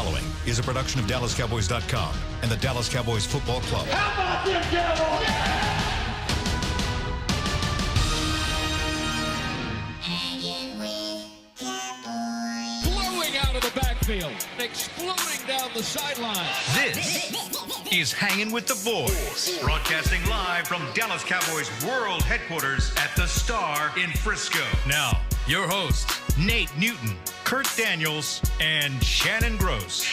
following is a production of DallasCowboys.com and the Dallas Cowboys Football Club. How about them Cowboys? Hangin with Cowboys. Blowing out of the backfield, exploding down the sideline. This is Hangin' with the Boys, broadcasting live from Dallas Cowboys World Headquarters at the Star in Frisco. Now, your hosts, Nate Newton, Kurt Daniels, and Shannon Gross.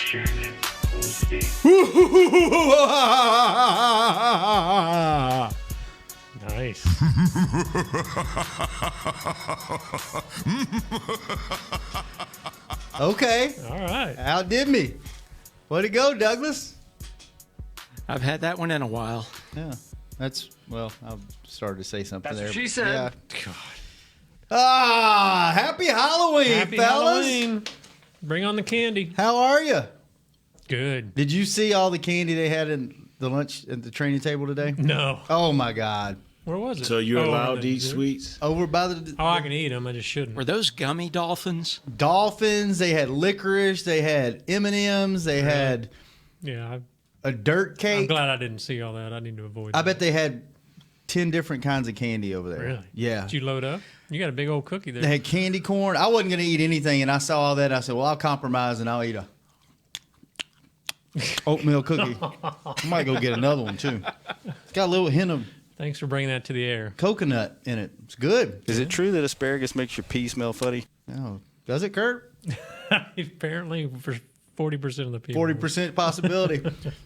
Nice. Okay. All right. Outdid me. Way to go, Douglas. I've had that one in a while. Yeah. That's, well, I started to say something That's there. what she said. Yeah. God. Happy Halloween, Happy fellas. Halloween. Bring on the candy. How are you? Good. Did you see all the candy they had in the lunch at the training table today? No. Oh, my God. Where was it? So you're Oh, allowed in to the eat zoo? sweets? Over by the Oh, I can eat them. I just shouldn't. Were those gummy dolphins? Dolphins. They had licorice. They had M&Ms. They had Yeah. a dirt I'm cake. glad I didn't see all that. I need to avoid I that. bet they had 10 different kinds of candy over there. Really? Yeah. Did you load up? You got a big old cookie there. They had candy corn. I wasn't going to eat anything, and I saw all that. And I said, well, I'll compromise, and I'll eat a oatmeal cookie. I might go get another one, too. It's got a little hint of Thanks for bringing that to the air. coconut in it. It's good. Is it true that asparagus makes your pee smell funny? Oh, does it, Kurt? Apparently, for 40% of the people. 40% possibility.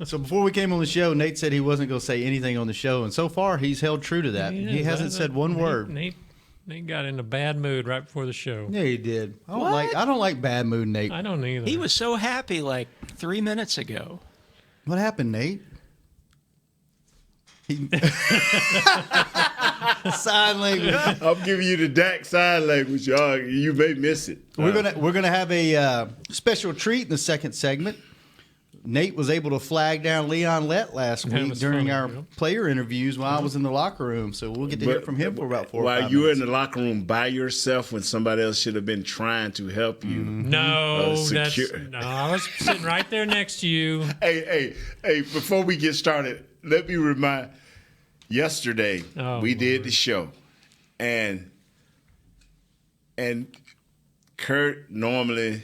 So before we came on the show, Nate said he wasn't going to say anything on the show, and so far he's held true to that. He hasn't said one word. Nate got in a bad mood right before the show. Yeah, he did. What? I don't like bad mood, Nate. I don't either. He was so happy like 3 minutes ago. What happened, Nate? Sign language. I'm giving you the Dak sign language, y'all. You may miss it. We're gonna have a special treat in the second segment. Nate was able to flag down Leon Lett last That week was during funny, our yeah. player interviews while I was in the locker room. So we'll get to hear from him for about 4 or 5 While you were minutes. in the locker room by yourself when somebody else should have been trying to help you. No, secure. no, I was sitting right there next to you. Hey, before we get started, let me remind yesterday we did the show. And Kurt normally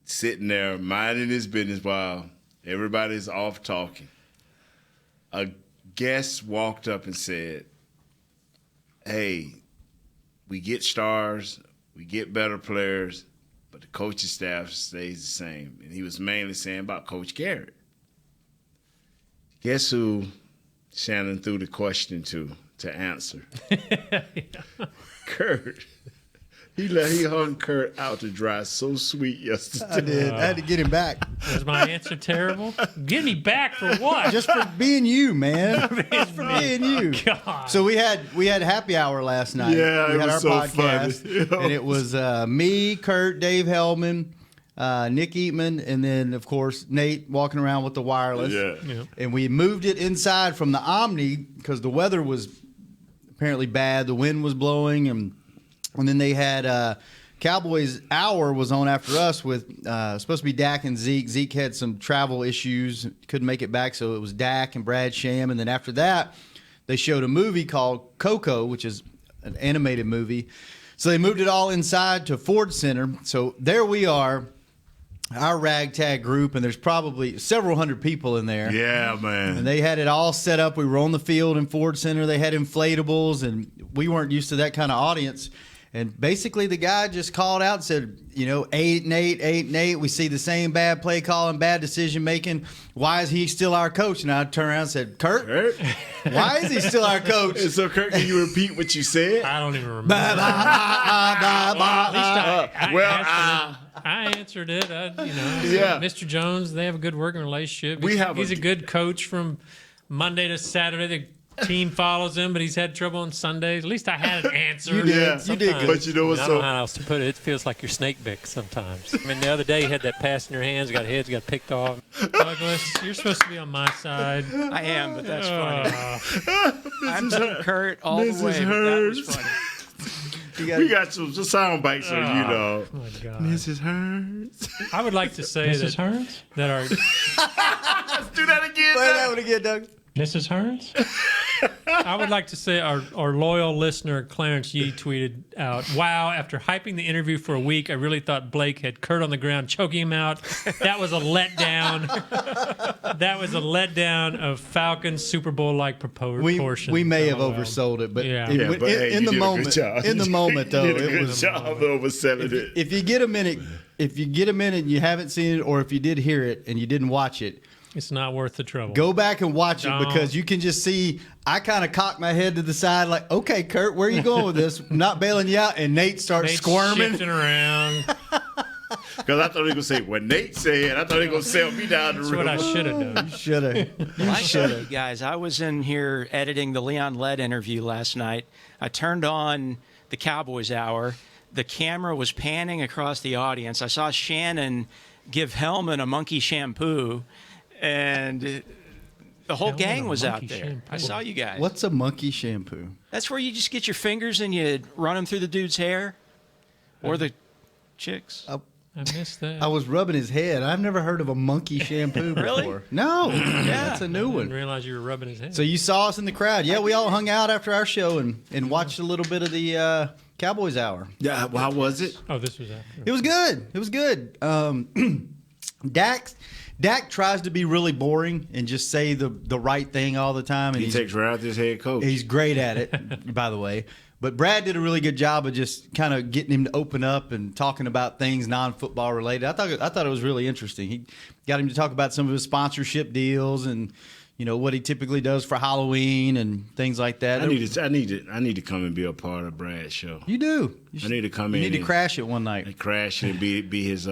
sitting there minding his business while everybody's off talking. A guest walked up and said, hey, we get stars, we get better players, but the coaching staff stays the same. And he was mainly saying about Coach Garrett. Guess who Shannon threw the question to answer? Kurt. He hung Kurt out to dry so sweet yesterday. I did. I had to get him back. Was my answer terrible? Get me back for what? Just for being you, man. Just for being you. God. So we had happy hour last night. Yeah, we it had was our so podcast, funny. and it was me, Kurt, Dave Hellman, Nick Eatman, and then of course Nate walking around with the wireless. Yeah. And we moved it inside from the Omni because the weather was apparently bad. The wind was blowing, and then they had Cowboys Hour was on after us with supposed to be Dak and Zeke. Zeke had some travel issues, couldn't make it back, so it was Dak and Brad Sham. And then after that, they showed a movie called Coco, which is an animated movie. So they moved it all inside to Ford Center. So there we are, our ragtag group, and there's probably several hundred people in there. Yeah, man. And they had it all set up. We were on the field in Ford Center. They had inflatables, and we weren't used to that kind of audience. And basically the guy just called out and said, 8-8. We see the same bad play calling, bad decision making. Why is he still our coach? And I turned around and said, Kurt? Why is he still our coach? And so, Kurt, can you repeat what you said? I don't even remember. At least I answered it. Yeah. Mr. Jones, they have a good working relationship. He's a good coach from Monday to Saturday. The team follows him, but he's had trouble on Sundays. At least I had an answer. You did good. But you know what's I don't know how else to put it. It feels like you're snake bit sometimes. I mean, the other day you had that pass in your hands, got picked off. Douglas, you're supposed to be on my side. I am, but that's funny. I'm Team Kurt all the way. But that was funny. We got some sound bites on you, dog. Oh my God. Mrs. Hearns. I would like to say Mrs. Hearns? that our Let's do that again. Play that one again, Doug. Mrs. Hearns? I would like to say our loyal listener Clarence Yee tweeted out, "Wow! After hyping the interview for a week, I really thought Blake had Kurt on the ground choking him out. That was a letdown. That was a letdown of Falcons Super Bowl like proportion." We may have oversold it, but Yeah. But hey, in you the did a moment, good job. in the moment though, You did a it good was. job of overselling it. If you get a minute, and you haven't seen it, or if you did hear it and you didn't watch it, It's not worth the trouble. go back and watch it Don't. because you can just see. I kind of cocked my head to the side, like, "Okay, Kurt, where are you going with this? I'm not bailing you out." And Nate starts Nate's squirming. shifting around. Because I thought he was going to say what Nate said. I thought he was going to sell me down the That's river. what I should have done. Should have. I should have, guys. I was in here editing the Leon Lett interview last night. I turned on the Cowboys hour. The camera was panning across the audience. I saw Shannon give Hellman a monkey shampoo, and the whole Hellman gang a was out monkey there. shampoo. I saw you guys. What's a monkey shampoo? That's where you just get your fingers and you run them through the dude's hair, or the chicks. I missed that. I was rubbing his head. I've never heard of a monkey shampoo before. Really? No, that's a new I didn't one. realize you were rubbing his head. So you saw us in the crowd. Yeah, we all hung out after our show and watched a little bit of the Cowboys hour. Yeah, well, how was it? Oh, this was after. It was good. It was good. Dak tries to be really boring and just say the right thing all the time. And He takes right out this head coach. he's great at it, by the way. But Brad did a really good job of just kind of getting him to open up and talking about things non-football related. I thought it was really interesting. He got him to talk about some of his sponsorship deals and what he typically does for Halloween and things like that. I need to come and be a part of Brad's show. You do. I need to come in. You need to and- crash it one night. and crash and be his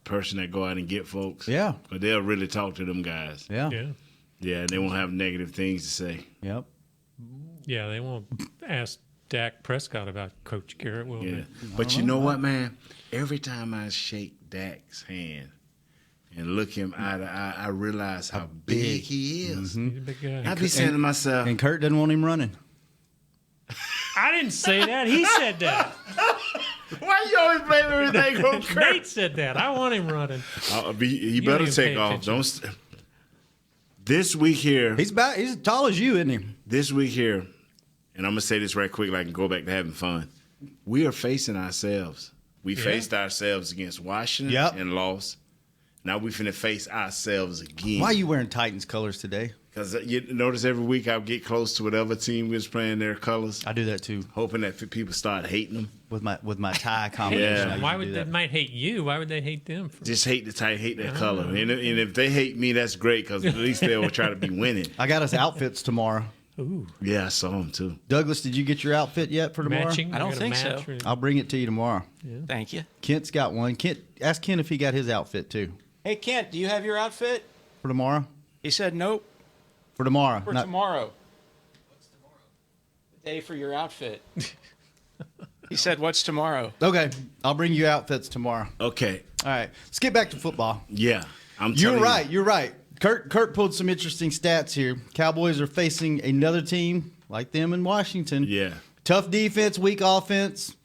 person that go out and get folks. Yeah. But they'll really talk to them guys. Yeah. Yeah. Yeah, and they won't have negative things to say. Yep. Yeah, they won't ask Dak Prescott about Coach Garrett, will Yeah. they? But you know what, man? Every time I shake Dak's hand and look him eye to eye, I realize how big he is. He's a big guy. I be saying to myself, And Kurt doesn't want him running. I didn't say that. He said that. why you always blame everything on Kurt? Nate said that. I want him running. He don't better even take pay off. attention. This week here, He's as tall as you, isn't he? this week here, and I'm going to say this right quick, like I can go back to having fun. We are facing ourselves. We faced ourselves against Washington Yep. and lost. Now we finna face ourselves again. Why are you wearing Titans colors today? Because you notice every week I would get close to whatever team was playing their colors, I do that too hoping that people start hating them. with my tie combination. Yeah. I usually Why do would that. they might hate you? Why would they hate them? Just hate the type, hate their color. And if they hate me, that's great because at least they'll try to be winning. I got us outfits tomorrow. Ooh, Yeah, I saw them too. Douglas, did you get your outfit yet for tomorrow? matching? I don't You got a think so. match or- I'll bring it to you tomorrow. Thank you. Kent's got one. Ask Kent if he got his outfit too Hey, Kent, do you have your outfit? for tomorrow. He said nope. For tomorrow. For Not- tomorrow. What's tomorrow? The day for your outfit. He said, what's tomorrow? Okay, I'll bring you outfits tomorrow. Okay. All right, let's get back to football. Yeah. I'm You're telling right. you. You're right. Kurt pulled some interesting stats here. Cowboys are facing another team like them in Washington. Yeah. Tough defense, weak offense.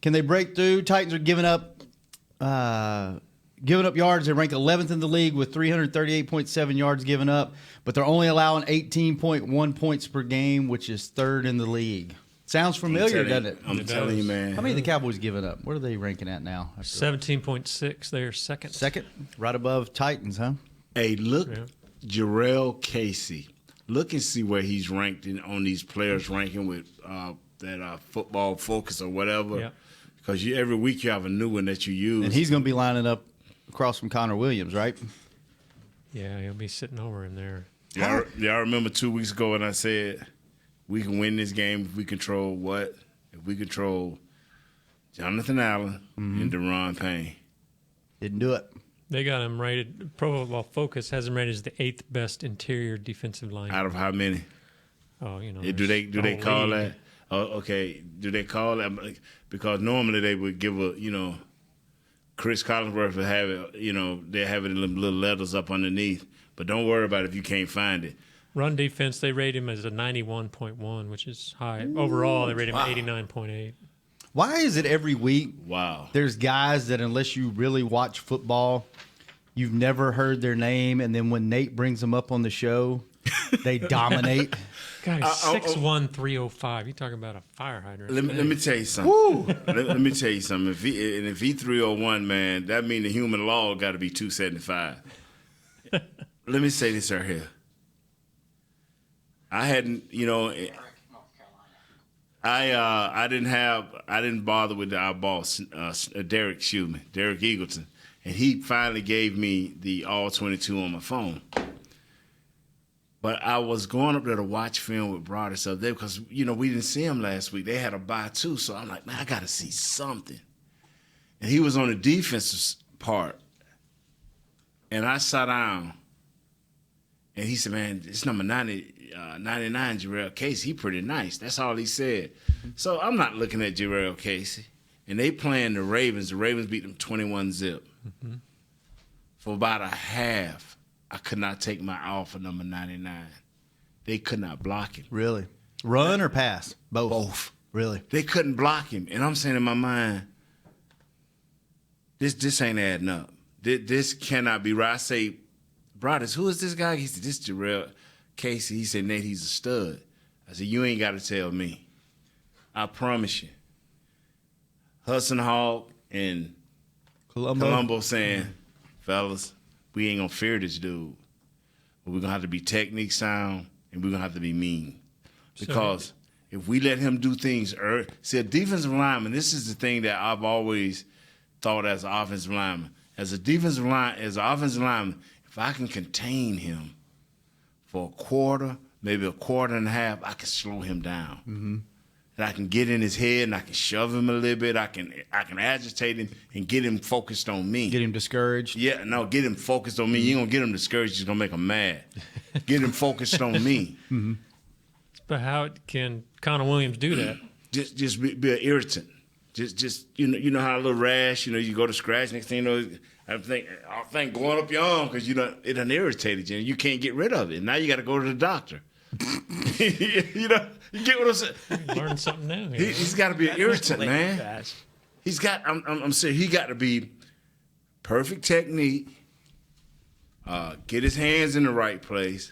Can they break through? Titans are giving up yards. They rank 11th in the league with 338.7 yards given up, but they're only allowing 18.1 points per game, which is third in the league. Sounds familiar, doesn't it? I'm telling you, man. How many the Cowboys giving up? What are they ranking at now? 17.6. They're second. Second, right above Titans, huh? Hey, look, Yeah. Jarrell Casey. Look and see where he's ranked on these players ranking with that Football Focus or whatever. Yeah. Because every week you have a new one that you use. And he's going to be lining up across from Connor Williams, right? Yeah, he'll be sitting over him there. Y'all remember 2 weeks ago when I said we can win this game if we control what? If we control Jonathan Allen and Deron Payne. Didn't do it. They got him rated. Pro Football Focus has him rated as the 8th best interior defensive line. Out of how many? Oh, you know. Do they there's the call whole that? league. Oh, okay. Do they call that? Because normally they would give Chris Collinsworth would have it. They have it in little letters up underneath. But don't worry about it if you can't find it. Run defense, they rate him as a 91.1, which is high. Overall, they rate him 89.8. Why is it every week Wow. there's guys that unless you really watch football, you've never heard their name, and then when Nate brings them up on the show, they dominate? God, he's 6'1", 305. You talking about a fire hydrant? Let me tell you something. Let me tell you something. If he 301, man, that means the human law got to be 275. Let me say this right here. I hadn't, I didn't bother with our boss, Derek Eagleton, and he finally gave me the all 22 on my phone. But I was going up there to watch film with Broadus up there because, we didn't see him last week. They had a bye too, so I'm like, man, I got to see something. And he was on the defensive part. And I sat down, and he said, man, it's number 99, Jarrell Casey. He pretty nice. That's all he said. So I'm not looking at Jarrell Casey. And they playing the Ravens. The Ravens beat them 21-0. Mm-hmm. For about a half, I could not take my eye off of number 99. They could not block him. Really? Run or pass? Both. Both. Really? They couldn't block him. And I'm saying in my mind, this ain't adding up. This cannot be right. I say, Brothers, who is this guy? He said, this is Jarrell Casey. He said, Nate, he's a stud. I said, you ain't got to tell me. I promise you. Hudson Hawk and Colombo saying, fellas, we ain't going to fear this dude. But we're going to have to be technique sound, and we're going to have to be mean. Because if we let him do things early. See, a defensive lineman, this is the thing that I've always thought as an offensive lineman. As an offensive lineman, if I can contain him for a quarter, maybe a quarter and a half, I can slow him down. Mm-hmm. And I can get in his head and I can shove him a little bit. I can agitate him and get him focused on me. Get him discouraged? Yeah, no, get him focused on me. You ain't going to get him discouraged. You're going to make him mad. Get him focused on me. Mm-hmm. But how can Connor Williams do that? Just be an irritant. Just you know how a little rash, you go to scratch, next thing you know, I think going up your arm because it done irritated you and you can't get rid of it. Now you got to go to the doctor. You get what I'm saying? Learn something new. Here. He's got to be an irritant, man. He's got. I'm saying he got to be perfect technique. Get his hands in the right place,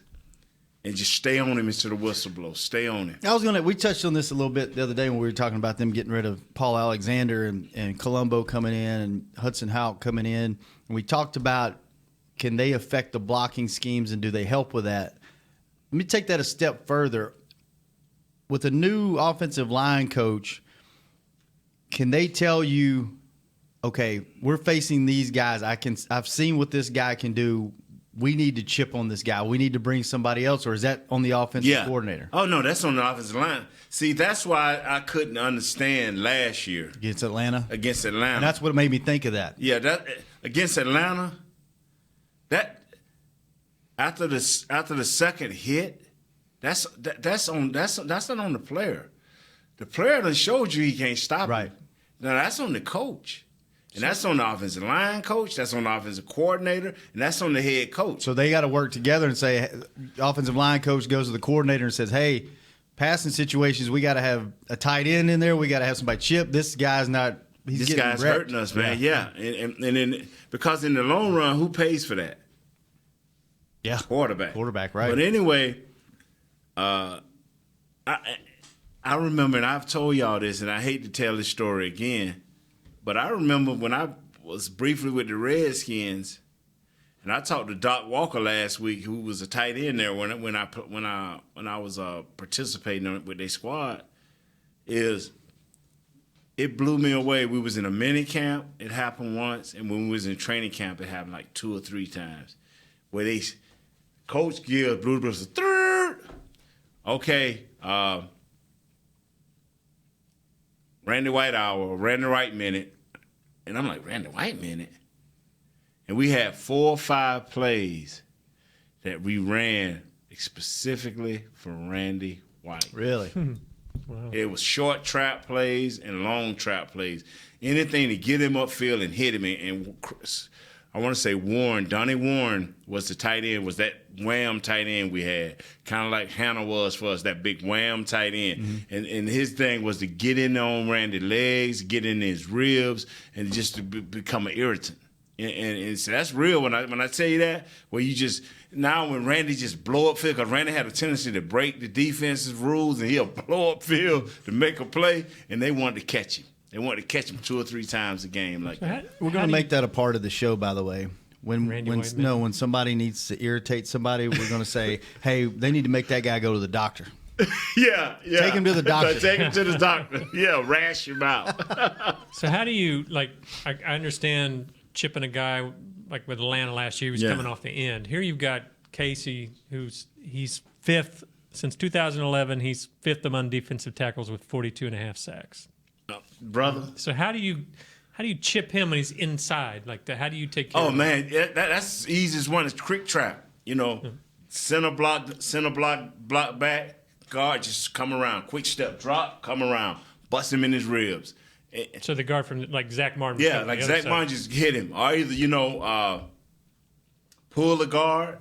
and just stay on him until the whistle blows. Stay on him. We touched on this a little bit the other day when we were talking about them getting rid of Paul Alexander and Colombo coming in and Hudson Houck coming in. And we talked about, can they affect the blocking schemes and do they help with that? Let me take that a step further. With a new offensive line coach, can they tell you, okay, we're facing these guys. I've seen what this guy can do. We need to chip on this guy. We need to bring somebody else, or is that on the offensive coordinator? Oh, no, that's on the offensive line. See, that's why I couldn't understand last year. Against Atlanta? And that's what made me think of that. Yeah, that against Atlanta, that after the second hit, that's not on the player. The player done showed you he can't stop right. Him. Now, that's on the coach. And that's on the offensive line coach, that's on the offensive coordinator, and that's on the head coach. So they got to work together and say, offensive line coach goes to the coordinator and says, hey, passing situations, we got to have a tight end in there. We got to have somebody chip. This guy's not – this guy's hurting us, man. Yeah. And then because in the long run, who pays for that? Yeah. Quarterback, right. But anyway, I remember, and I've told y'all this, and I hate to tell this story again, but I remember when I was briefly with the Redskins, and I talked to Doc Walker last week, who was a tight end there when I was participating with their squad. It blew me away. We was in a mini camp, it happened once, and when we was in training camp, it happened like 2 or 3 times, where Coach Gill blew the third. Okay, Randy White minute. And I'm like, Randy White minute? And we had 4 or 5 plays that we ran specifically for Randy White. Really? Wow. It was short trap plays and long trap plays. Anything to get him upfield and hit him. And I want to say Warren. Donnie Warren was the tight end, was that wham tight end we had. Kind of like Hannah was for us, that big wham tight end. Mm-hmm. And his thing was to get in on Randy's legs, get in his ribs, and just to become an irritant. And so that's real when I tell you that, where you just, now when Randy just blow up field, because Randy had a tendency to break the defense's rules, and he'll blow up field to make a play, and they wanted to catch him. They wanted to catch him 2 or 3 times a game like that. We're going to make that a part of the show, by the way. When somebody needs to irritate somebody, we're going to say, hey, they need to make that guy go to the doctor. Yeah. Take him to the doctor. Take him to the doctor. Yeah, rash him out. So how do you, like, I understand chipping a guy like with Atlanta last year, he was coming off the end. Here you've got Casey, he's 5th since 2011. He's 5th among defensive tackles with 42.5 sacks. Brother. So how do you chip him when he's inside like that? How do you take care of him? Oh man, that's the easiest one. Is quick trap. Center block back, guard just come around, quick step drop, come around, bust him in his ribs. So the guard from like Zach Martin. Yeah, like Zach Martin just hit him. Or either, pull the guard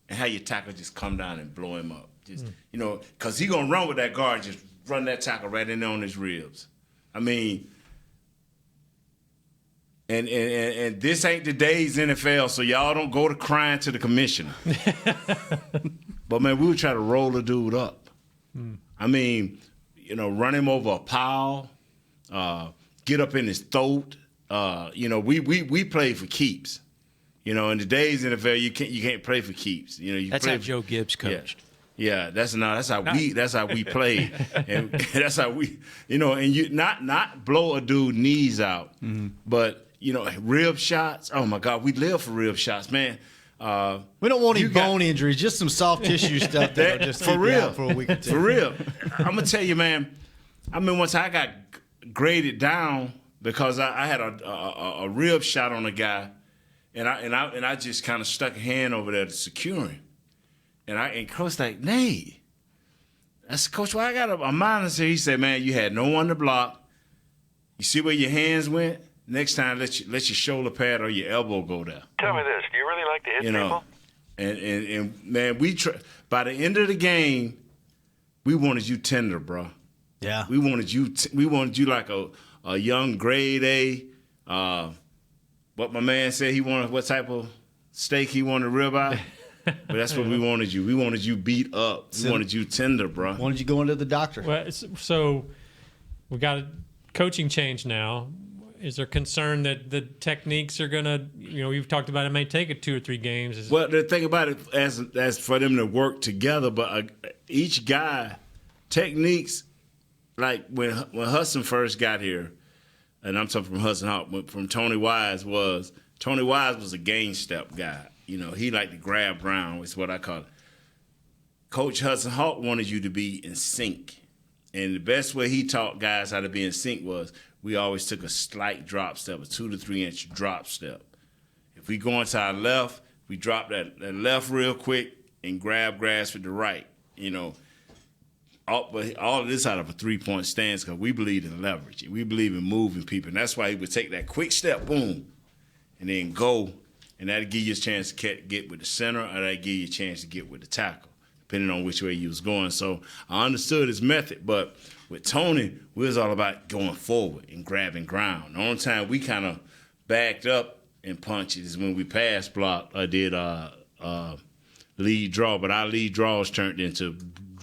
and have your tackle just come down and blow him up. Just because he gonna run with that guard, just run that tackle right in there on his ribs. I mean, and this ain't today's NFL, so y'all don't go to crying to the commissioner. But man, we would try to roll the dude up. I mean, run him over a pile. Get up in his throat. We play for keeps. In today's NFL, you can't play for keeps. That's how Joe Gibbs coached. Yeah, that's how we play, and that's how we, and you not blow a dude knees out, but rib shots. Oh my God, we live for rib shots, man. We don't want any bone injuries, just some soft tissue stuff that just for real for a week or two. For real, I'm gonna tell you, man. I mean, once I got graded down because I had a rib shot on a guy, and I just kind of stuck a hand over there to secure him, and Coach like, Nate, that's Coach. Why I got a minus here? He said, man, you had no one to block. You see where your hands went? Next time, let your shoulder pad or your elbow go there. Tell me this: do you really like to hit people? And man, by the end of the game, we wanted you tender, bro. Yeah, we wanted you like a young grade A. What my man said he wanted, what type of steak he wanted, ribeye. But that's what we wanted you. We wanted you beat up. We wanted you tender, bro. Wanted you going to the doctor. Well, so we got a coaching change now. Is there concern that the techniques are going to, you've talked about it may take it 2 or 3 games. Well, the thing about it, as for them to work together, but each guy, techniques, like when Hudson first got here, and I'm talking from Hudson Hawk, from Tony Wise was a game step guy. He liked to grab ground, is what I call it. Coach Hudson Hawk wanted you to be in sync. And the best way he taught guys how to be in sync was we always took a slight drop step, a 2 to 3 inch drop step. If we go into our left, we drop that left real quick and grab grass with the right. All of this out of a 3-point stance because we believe in leverage. We believe in moving people. And that's why he would take that quick step, boom, and then go. And that'll give you a chance to get with the center, or that'll give you a chance to get with the tackle, depending on which way you was going. So I understood his method, but with Tony, we was all about going forward and grabbing ground. The only time we kind of backed up and punched is when we pass blocked or did lead draw. But our lead draws turned into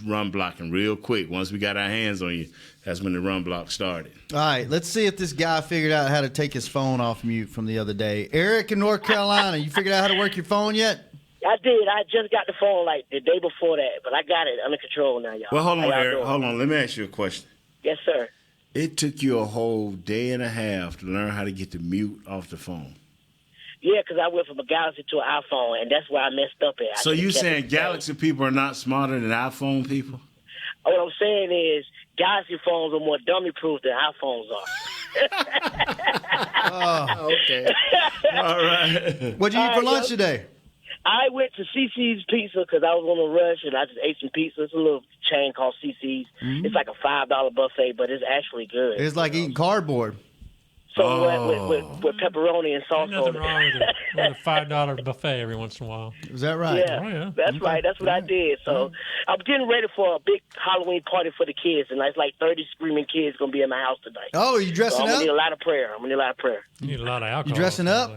run blocking real quick. Once we got our hands on you, that's when the run block started. All right, let's see if this guy figured out how to take his phone off mute from the other day. Eric in North Carolina, you figured out how to work your phone yet? I did. I just got the phone like the day before that, but I got it under control now, y'all. Well, hold on, Eric. Hold on. Let me ask you a question. Yes, sir. It took you a whole day and a half to learn how to get the mute off the phone. Yeah, because I went from a Galaxy to an iPhone, and that's where I messed up at. So you saying Galaxy people are not smarter than iPhone people? What I'm saying is Galaxy phones are more dummy-proof than iPhones are. Oh, okay. All right. What'd you eat for lunch today? I went to CC's Pizza because I was on a rush, and I just ate some pizza. It's a little chain called CC's. Mm-hmm. It's like a $5 buffet, but it's actually good. It's like eating cardboard. with pepperoni and sauce Nothing on it. wrong with it. With a $5 buffet every once in a while. Is that right? Yeah, Oh, yeah. that's right. That's what I did. So I'm getting ready for a big Halloween party for the kids, and it's like 30 screaming kids going to be in my house tonight. Oh, are you dressing so I'm up? going to need a lot of prayer. You need a lot of alcohol. You dressing up?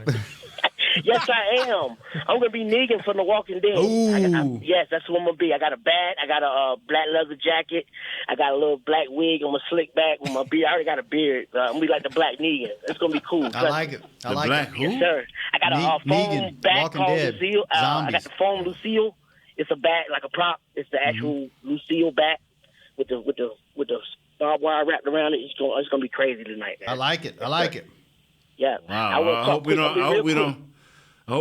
Yes, I am. I'm going to be Negan from The Walking Dead. Ooh. Yes, that's what I'm going to be. I got a bat. I got a black leather jacket. I got a little black wig. I'm going to slick back with my beard. I already got a beard. I'm going to be like the black Negan. It's going to be cool. I like it. I like black it. who? Yes, sir. I got a foam Negan, bat Walking called Dead, Lucille. I zombies. got the foam Lucille. It's a bat, like a prop. It's the actual Lucille bat with the barbed wire wrapped around it. It's gonna be crazy tonight, man. I like it. I like it. Yeah. Wow. I hope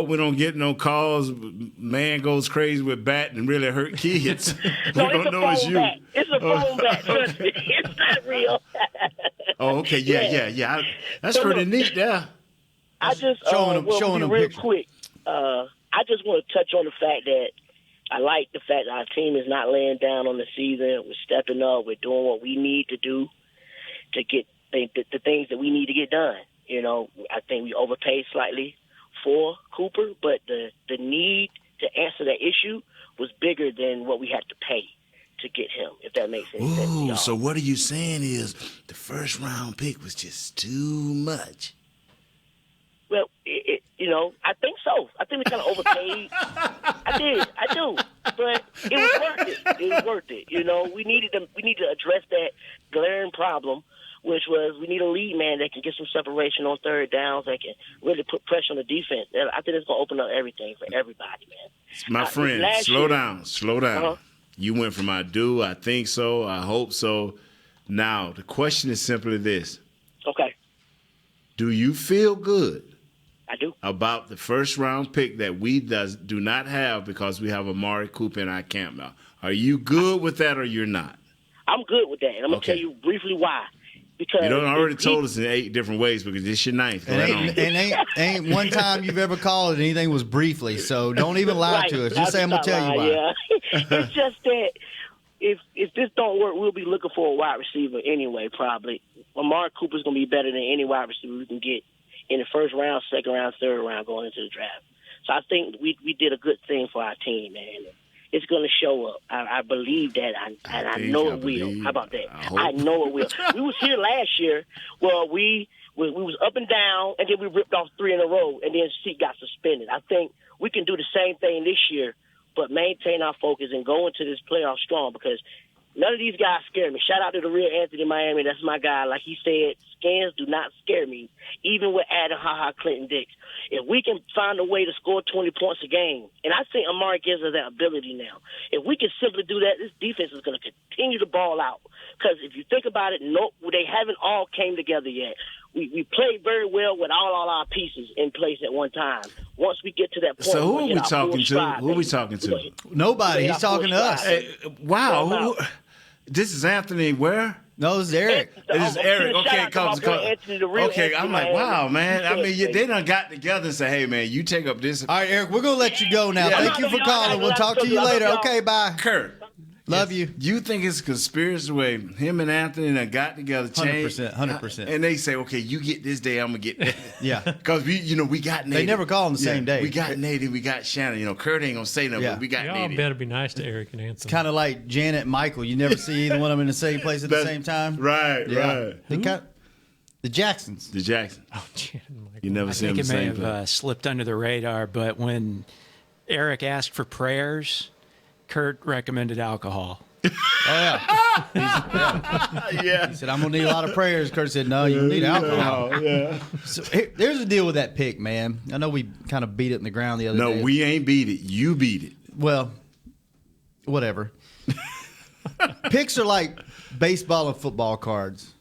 we don't get no calls. Man goes crazy with bat and really hurt kids. No, we don't know it's you. Bat. It's a foam bat. Trust me, it's not real. Oh, okay. Yeah. That's So pretty look, neat there. I just showing them real pictures. quick. I just want to touch on the fact that I like the fact that our team is not laying down on the season. We're stepping up. We're doing what we need to do to get the things that we need to get done. You know, I think we overpaid slightly for Cooper, but the need to answer that issue was bigger than what we had to pay to get him, if that makes any sense to Ooh, y'all. so what are you saying is the first round pick was just too much? Well, I think so. I think we kind of overpaid. I do. But it was worth it. It was worth it. You know, we need to address that glaring problem, which was we need a lead man that can get some separation on third downs, that can really put pressure on the defense. I think it's going to open up everything for everybody, man. My friend, slow down. Uh-huh. You went from I do, I think so, I hope so. Now, the question is simply this. Okay. Do you feel good I do. about the first round pick that we do not have because we have Amari Cooper in our camp now? Are you good with that or you're not? I'm good with that, and I'm going to tell you briefly why. Because You already told us in 8 different ways because it's your ninth. And ain't one time you've ever called it anything was briefly, so don't even lie to us. Just say I'm going to tell you why. Yeah. It's just that if this don't work, we'll be looking for a wide receiver anyway, probably. Amari Cooper's going to be better than any wide receiver we can get in the first round, second round, third round going into the draft. So I think we did a good thing for our team, man. It's going to show up. I believe that, I know it will. How about that? I know it will. We was here last year. Well, we was up and down, and then we ripped off 3 in a row, and then Zeke got suspended. I think we can do the same thing this year, but maintain our focus and go into this playoff strong because none of these guys scare me. Shout out to the real Anthony Miami. That's my guy. Like he said, scans do not scare me, even with adding Ha-Ha Clinton Dix. If we can find a way to score 20 points a game, and I think Amari gives us that ability now. If we can simply do that, this defense is going to continue to ball out. Because if you think about it, they haven't all came together yet. We played very well with all our pieces in place at one time. Once we get to that point, So who are we talking to? Who are we talking to? Nobody. He's talking to us. Wow. This is Anthony where? No, this is Eric. This is Eric. Okay, okay. I'm like, wow, man. I mean, they done got together and said, hey, man, you take up this. All right, Eric, we're going to let you go now. Yeah. Thank you for calling. We'll talk to you later. Okay, bye. Kurt. Love you. You think it's a conspiracy way him and Anthony done got together, changed? 100%. And they say, okay, you get this day, I'm going to get that. Yeah. Because we got Nate. They never call on the same day. We got Nate, we got Shannon. Kurt ain't going to say nothing, but we got Y'all Nate. better be nice to Eric and Anthony. It's kind of like Janet and Michael. You never see either one of them in the same place at the same time. Right. The Jacksons. The Jacksons. Oh, Janet and Michael. You never I see them think in the it may same have place. slipped under the radar, but when Eric asked for prayers, Kurt recommended alcohol. Oh, Yeah. He said, I'm going to need a lot of prayers. Kurt said, no, you need alcohol. Yeah. So there's the deal with that pick, man. I know we kind of beat it in the ground the other day. No, we ain't beat it. You beat it. Well, whatever. Picks are like baseball and football cards.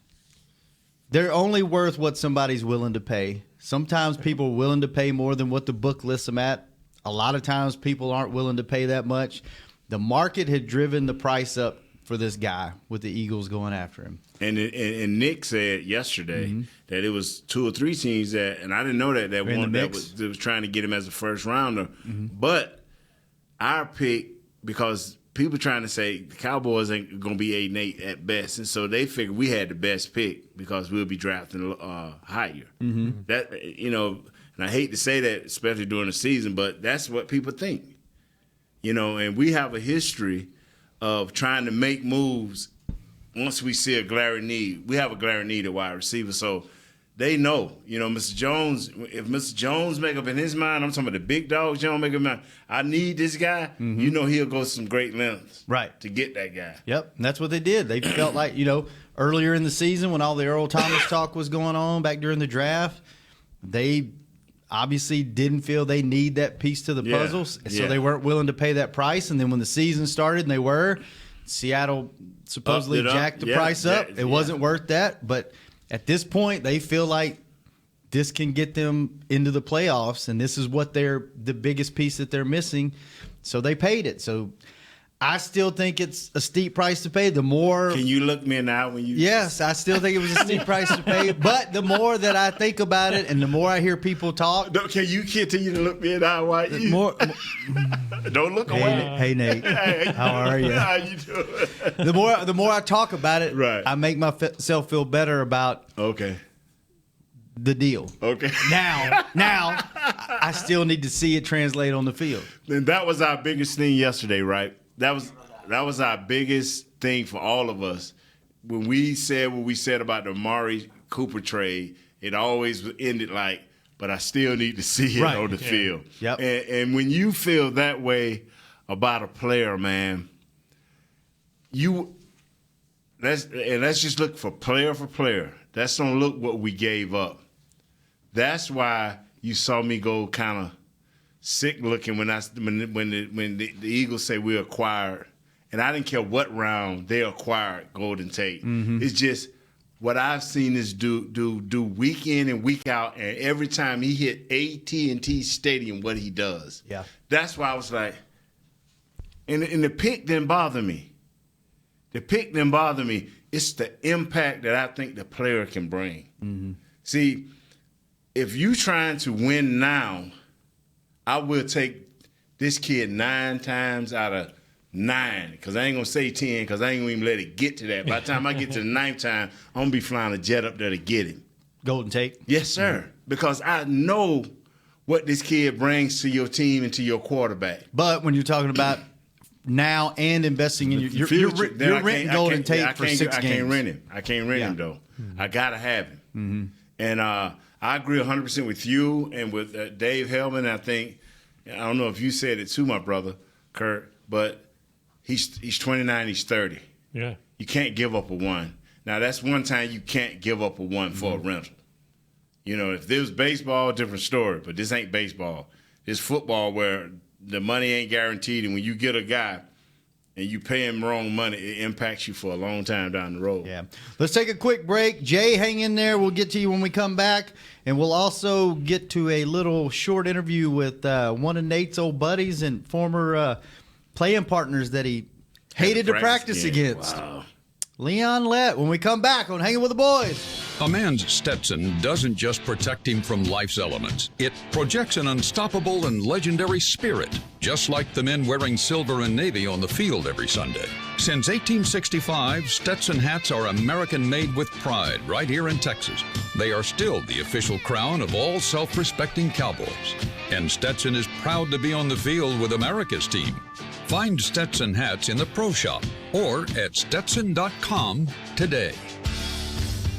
They're only worth what somebody's willing to pay. Sometimes people are willing to pay more than what the book lists them at. A lot of times people aren't willing to pay that much. The market had driven the price up for this guy with the Eagles going after him. And Nick said yesterday that it was 2 or 3 teams that, and I didn't know that one that was trying to get him as a first rounder. But our pick, because people trying to say the Cowboys ain't going to be 8-8 at best. And so they figured we had the best pick because we'll be drafting higher. Mm-hmm. That, and I hate to say that, especially during the season, but that's what people think. And we have a history of trying to make moves once we see a glaring need. We have a glaring need at wide receiver, so they know. Mr. Jones, if Mr. Jones make up in his mind, I'm talking about the big dog Jones make up in his mind, I need this guy, he'll go some great lengths to get that guy. Yep, and that's what they did. They felt like, earlier in the season when all the Earl Thomas talk was going on back during the draft, they obviously didn't feel they need that piece to the puzzle, so they weren't willing to pay that price. And then when the season started and they were, Seattle supposedly jacked the price up. It wasn't worth that, but at this point, they feel like this can get them into the playoffs, and this is what the biggest piece that they're missing. So they paid it. So I still think it's a steep price to pay. The more, can you look me in the eye when you? Yes, I still think it was a steep price to pay. But the more that I think about it, and the more I hear people talk, can you continue to look me in the eye? Why you? Don't look away. Hey Nate, how are you? How you doing? The more I talk about it, I make myself feel better about the deal. Okay. Now, I still need to see it translate on the field. And that was our biggest thing yesterday, right? That was our biggest thing for all of us. When we said what we said about the Amari Cooper trade, it always ended like, but I still need to see it on the field. Yep. And when you feel that way about a player, man, let's just look for player. Let's don't look what we gave up. That's why you saw me go kind of sick looking when the Eagles say we acquired, and I didn't care what round they acquired Golden Tate. Mm-hmm. It's just what I've seen this do week in and week out, and every time he hit AT&T Stadium, what he does. Yeah, that's why I was like, and the pick didn't bother me. It's the impact that I think the player can bring. Mm-hmm. See, if you trying to win now, I will take this kid 9 times out of 9, because I ain't going to say 10, because I ain't going to even let it get to that. By the time I get to the 9th time, I'm going to be flying a jet up there to get him. Golden Tate? Yes, sir. Mm-hmm. Because I know what this kid brings to your team and to your quarterback. But when you're talking about now and investing in you're renting Golden Tate for 6 games. I can't rent him. I can't rent him, though. Mm-hmm. I got to have him. Mm-hmm. And I agree 100% with you and with Dave Hellman. I don't know if you said it too, my brother, Kurt, but he's 29, he's 30. Yeah. You can't give up a 1. Now, that's one time you can't give up a 1 for a rental. If this was baseball, different story, but this ain't baseball. It's football where the money ain't guaranteed, and when you get a guy and you pay him wrong money, it impacts you for a long time down the road. Yeah. Let's take a quick break. Jay, hang in there. We'll get to you when we come back. And we'll also get to a little short interview with one of Nate's old buddies and former playing partners that he hated to practice against. Wow. Leon Lett, when we come back on Hangin' with the Boys. A man's Stetson doesn't just protect him from life's elements. It projects an unstoppable and legendary spirit, just like the men wearing silver and navy on the field every Sunday. Since 1865, Stetson hats are American-made with pride right here in Texas. They are still the official crown of all self-respecting Cowboys. And Stetson is proud to be on the field with America's team. Find Stetson hats in the Pro Shop or at Stetson.com today.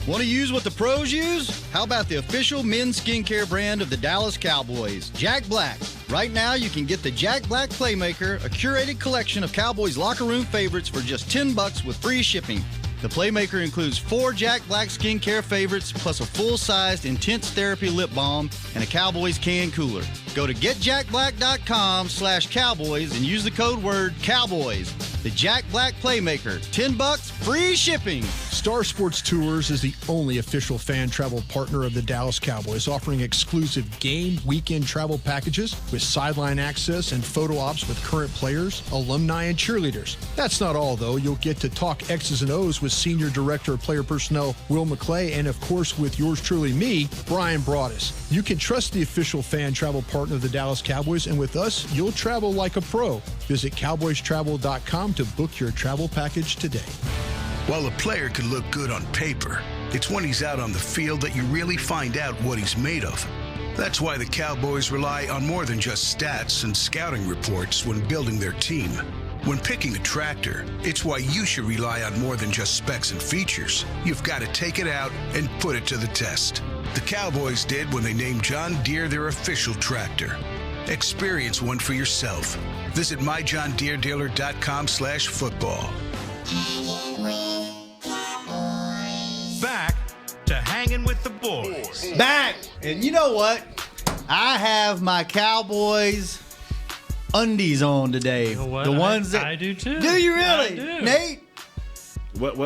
Want to use what the pros use? How about the official men's skincare brand of the Dallas Cowboys, Jack Black? Right now, you can get the Jack Black Playmaker, a curated collection of Cowboys locker room favorites for just $10 with free shipping. The Playmaker includes 4 Jack Black skincare favorites, plus a full-sized Intense Therapy lip balm and a Cowboys can cooler. Go to getjackblack.com/Cowboys and use the code word Cowboys. The Jack Black Playmaker, $10, free shipping. Star Sports Tours is the only official fan travel partner of the Dallas Cowboys, offering exclusive game weekend travel packages with sideline access and photo ops with current players, alumni, and cheerleaders. That's not all, though. You'll get to talk X's and O's with Senior Director of Player Personnel Will McClay, and of course with yours truly, me, Brian Broaddus. You can trust the official fan travel partner of the Dallas Cowboys, and with us, you'll travel like a pro. Visit cowboystravel.com to book your travel package today. While a player could look good on paper, it's when he's out on the field that you really find out what he's made of. That's why the Cowboys rely on more than just stats and scouting reports when building their team. When picking a tractor, it's why you should rely on more than just specs and features. You've got to take it out and put it to the test. The Cowboys did when they named John Deere their official tractor. Experience one for yourself. Visit myjohndeeredealer.com/football. Back to Hanging with the Boys. Back. And you know what? I have my Cowboys undies on today. You know what? The ones that I do too. Do you really? I do. Nate? What?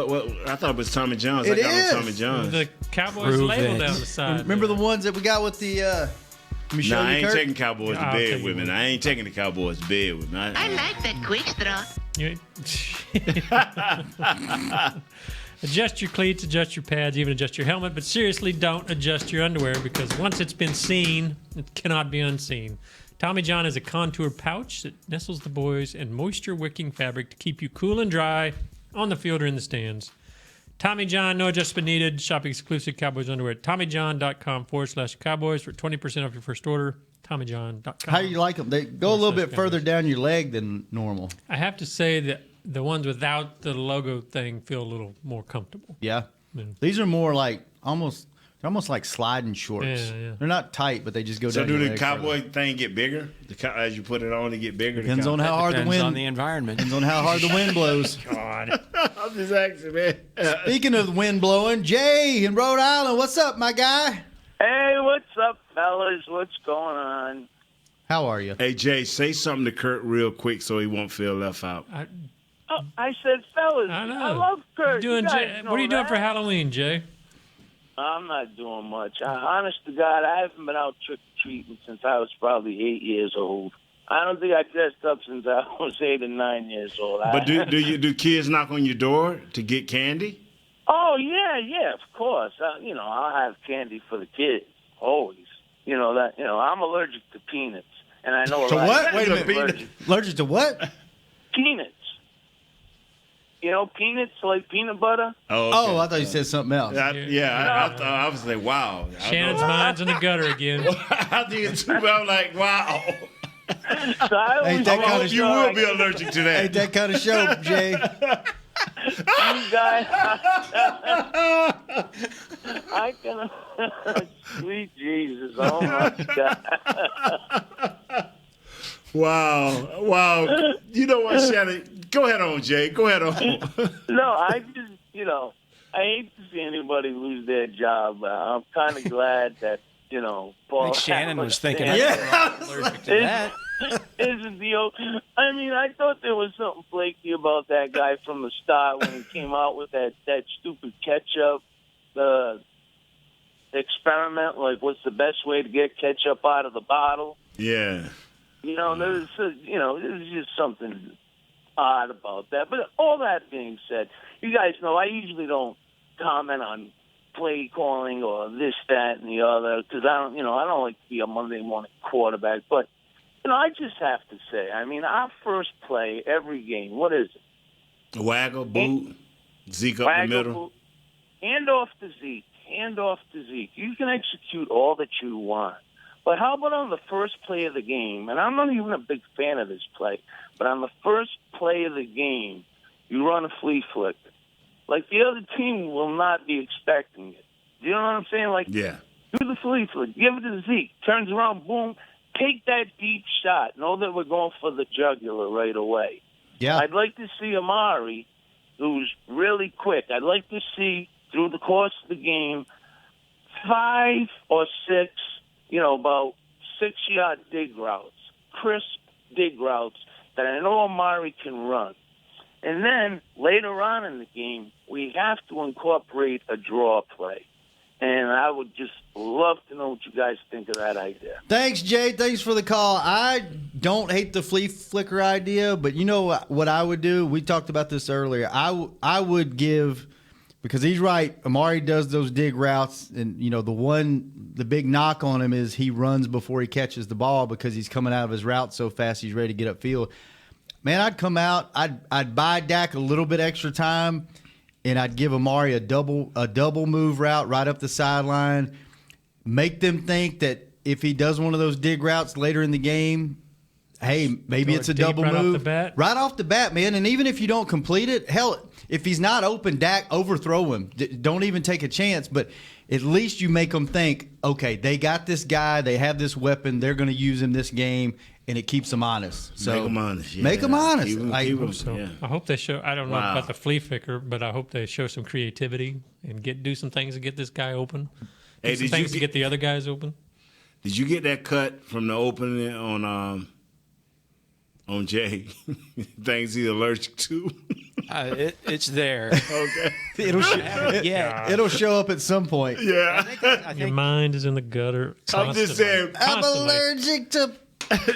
I thought it was Tommy John's. It I got is. on Tommy John's. The Cowboys label down the side. Remember the ones that we got with the let me show Nah, I you, ain't Kurt? taking Cowboys to bed with me. I ain't taking the Cowboys to bed with me. I like that quick straw. Adjust your cleats, adjust your pads, even adjust your helmet, but seriously, don't adjust your underwear because once it's been seen, it cannot be unseen. Tommy John is a contour pouch that nestles the boys in moisture-wicking fabric to keep you cool and dry on the field or in the stands. Tommy John, no adjustment needed. Shop exclusive Cowboys underwear at TommyJohn.com/Cowboys for 20% off your first order. TommyJohn.com. How do you like them? They go a little bit further down your leg than normal. I have to say that the ones without the logo thing feel a little more comfortable. Yeah. Yeah. These are more like almost like sliding shorts. Yeah. They're not tight, but they just go So down do your the leg Cowboy further. thing get bigger? As you put it on, it get bigger? Depends on how hard the wind. Depends on the environment. Depends on how hard the wind blows. God. I'm just asking, man. Speaking of the wind blowing, Jay in Rhode Island, what's up, my guy? Hey, what's up, fellas? What's going on? How are you? Hey, Jay, say something to Kurt real quick so he won't feel left out. I said, fellas, I know. I love Kurt. Doing You guys Jay, know what are you doing that. for Halloween, Jay? I'm not doing much. Honest to God, I haven't been out trick-or-treating since I was probably 8 years old. I don't think I dressed up since I was 8 or 9 years old. But do kids knock on your door to get candy? Oh, yeah, of course. I'll have candy for the kids, always. I'm allergic to peanuts. And I know a To lot what? of Wait a people are minute. Allergic to what? Peanuts. Peanuts like peanut butter? Oh, okay. I thought you said something else. I was like, wow. Shannon's mind's in the gutter again. I did too, but I'm like, wow. So Ain't that kind of You will be allergic to that. Ain't that kind of show, Jay? You guys, I can. Sweet Jesus! Oh my God! Wow. You know what, Shannon? Go ahead on, Jay. Go ahead on. No, I just, I hate to see anybody lose their job. I'm kind of glad that, Paul. I think Shannon was thinking allergic to that. Is a deal. I mean, I thought there was something flaky about that guy from the start when he came out with that stupid ketchup experiment. Like, what's the best way to get ketchup out of the bottle? Yeah. There's just something odd about that. But all that being said, you guys know I usually don't comment on play calling or this, that, and the other because I don't like to be a Monday morning quarterback. But I just have to say, I mean, our first play every game, what is it? Waggle, boot, Zeke up the middle. Boot, hand off to Zeke. You can execute all that you want. But how about on the first play of the game? And I'm not even a big fan of this play, but on the first play of the game, you run a flea flick. Like the other team will not be expecting it. You know what I'm saying? Like, yeah. Do the flea flick. Give it to Zeke. Turns around, boom. Take that deep shot. Know that we're going for the jugular right away. Yeah. I'd like to see Amari, who's really quick. I'd like to see, through the course of the game, 5 or 6, about 6-yard dig routes, crisp dig routes that I know Amari can run. And then later on in the game, we have to incorporate a draw play. And I would just love to know what you guys think of that idea. Thanks, Jay. Thanks for the call. I don't hate the flea flicker idea, but you know what I would do? We talked about this earlier. I would give, because he's right, Amari does those dig routes, and you know the big knock on him is he runs before he catches the ball because he's coming out of his route so fast he's ready to get upfield. Man, I'd come out, I'd buy Dak a little bit extra time, and I'd give Amari a double move route right up the sideline. Make them think that if he does one of those dig routes later in the game, hey, maybe it's a double move. Right off the bat, man. And even if you don't complete it, hell, if he's not open, Dak, overthrow him. Don't even take a chance. But at least you make them think, okay, they got this guy. They have this weapon. They're going to use him this game. And it keeps them honest. So make them honest. Yeah. Make them honest. I hope they show. I don't know about the flea flicker, but I hope they show some creativity and do some things to get this guy open. Hey, some things to get the other guys open. Did you get that cut from the opening on Jay? Things he's allergic to. It's there. Okay. It'll show up at some point. Yeah. I think your mind is in the gutter. I'm just saying. I'm allergic to.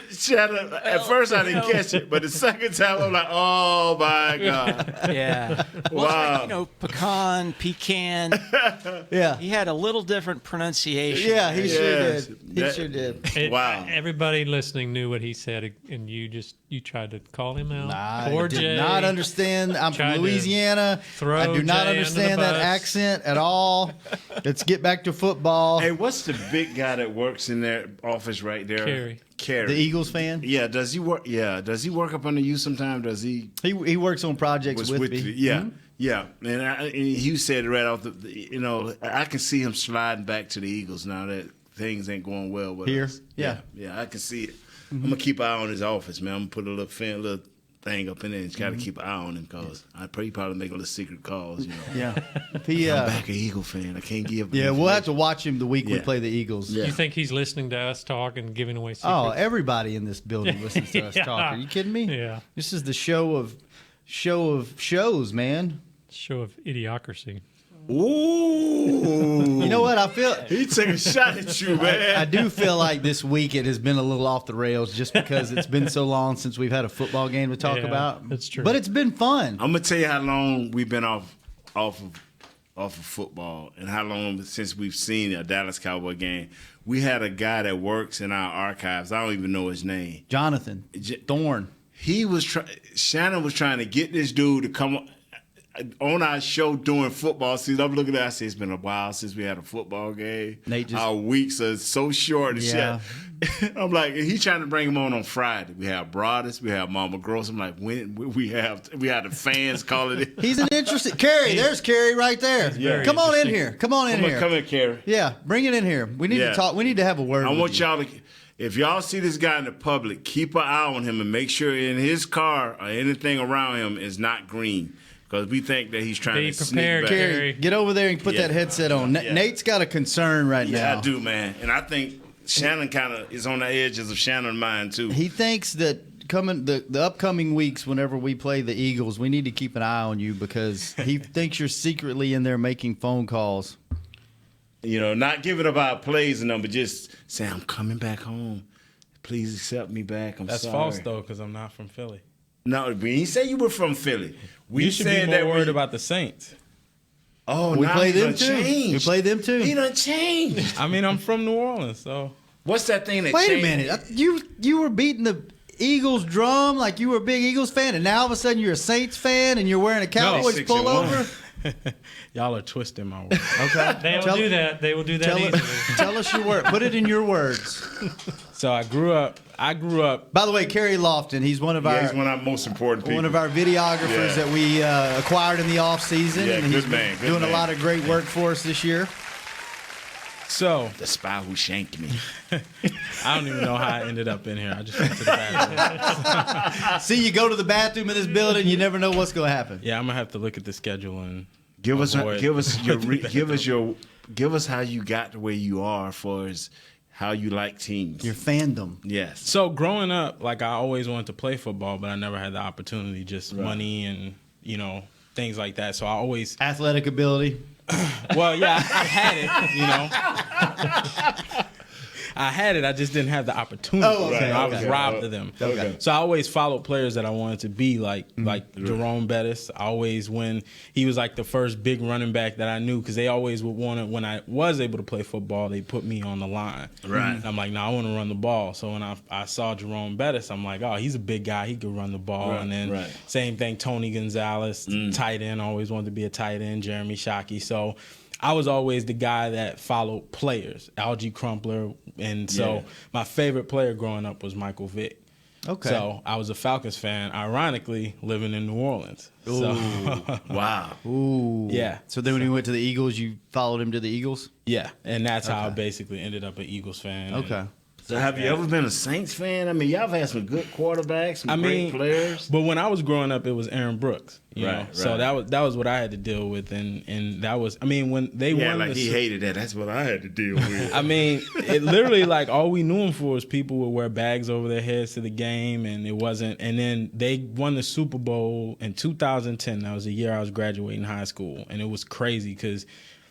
Shannon, at first I didn't catch it, but the second time I'm like, oh my God. Yeah. Wow. Pecan. Yeah. He had a little different pronunciation. Yeah, he sure did. Wow. Everybody listening knew what he said, and you tried to call him out. I did not understand. I'm from Louisiana. I do not understand that accent at all. Let's get back to football. Hey, what's the big guy that works in their office right there? Carey. The Eagles fan? Yeah, does he work? Yeah, does he work up under you sometime? Does he? He works on projects with me. Yeah, Mm-hmm. yeah. And you said it right off I can see him sliding back to the Eagles now that things ain't going well with us. Yeah, I can see it. I'm gonna keep an eye on his office, man. I'm gonna put a little thing up in there. Just got to keep an eye on him because I probably make a little secret calls. Yeah. I'm back an Eagle fan. I can't give. Yeah, we'll have to watch him the week we play the Eagles. You think he's listening to us talk and giving away secrets? Oh, everybody in this building listens to us talk. Are you kidding me? Yeah. This is the show of shows, man. Show of idiocracy. Ooh. You know what? I feel he took a shot at you, man. I do feel like this week it has been a little off the rails just because it's been so long since we've had a football game to talk about. That's true. But it's been fun. I'm gonna tell you how long we've been off of football and how long since we've seen a Dallas Cowboy game. We had a guy that works in our archives. I don't even know his name. Jonathan Thorne. Shannon was trying to get this dude to come on our show during football season. I'm looking at it, I say, it's been a while since we had a football game. Our weeks are so short and shit. I'm like, he's trying to bring him on Friday. We have Broadus, we have Mama Gross. I'm like, when we have the fans calling it. He's an interesting Carey. There's Carey right there. Yeah. Come on in here. Come on in here. Come in, Carey. Yeah, bring it in here. We need to talk. We need to have a word. I with want you. y'all to. If y'all see this guy in the public, keep an eye on him and make sure in his car or anything around him is not green. Because we think that he's trying to prepared, sneak back. Carey, get over there and put that headset on. Nate's got a concern right now. Yeah, I do, man. And I think Shannon kind of is on the edges of Shannon's mind, too. He thinks that the upcoming weeks, whenever we play the Eagles, we need to keep an eye on you because he thinks you're secretly in there making phone calls. Not giving up our plays and them, but just saying, I'm coming back home. Please accept me back. That's sorry. false, though, because I'm not from Philly. No, we didn't say you were from Philly. You should be more worried about the Saints. Oh, we now play he them done too. changed. We play them too. He done changed. I mean, I'm from New Orleans, so. What's that thing that Wait changed? a minute. You were beating the Eagles drum like you were a big Eagles fan, and now all of a sudden you're a Saints fan and you're wearing a Cowboys pullover? Y'all are twisting my words. Okay. They will do that. They will do that easily. Tell us your word. Put it in your words. So I grew up. By the way, Kerry Lofton, he's one of he's one of our most important people. One of our videographers that we acquired in the off season. Yeah, and good he's man. doing a lot of great work for us this year. So the spy who shanked me. I don't even know how I ended up in here. I just went to the bathroom. See, you go to the bathroom in this building, you never know what's going to happen. Yeah, I'm gonna have to look at the schedule and give us how you got to where you are, as far as how you like teams. Your fandom. Yes. So growing up, I always wanted to play football, but I never had the opportunity. Just money and things like that. So I always athletic ability. Well, yeah, I had it, I had it. I just didn't have the opportunity. Oh, okay. I was robbed of them. Okay. So I always followed players that I wanted to be like Jerome Bettis. I always, when he was like the first big running back that I knew, because they always would want to, when I was able to play football, they put me on the line. Right. And I'm like, no, I want to run the ball. So when I saw Jerome Bettis, I'm like, oh, he's a big guy. He could run the ball. Right, and then same thing, Tony Gonzalez, tight end. I always wanted to be a tight end. Jeremy Shockey. So I was always the guy that followed players, Algie Crumpler, and so my favorite player growing up was Michael Vick. Okay. So I was a Falcons fan, ironically, living in New Orleans. Ooh. So, wow. Ooh. Yeah. So then when he went to the Eagles, you followed him to the Eagles? Yeah, and that's how I basically ended up an Eagles fan. Okay. So have you ever been a Saints fan? I mean, y'all have had some good quarterbacks, some great players. But when I was growing up, it was Aaron Brooks. You know? Right. So that was what I had to deal with, and that was, I mean, when they won, like he hated that. That's what I had to deal with. I mean, it literally, like, all we knew him for was people would wear bags over their heads to the game, and it wasn't. And then they won the Super Bowl in 2010. That was the year I was graduating high school, and it was crazy because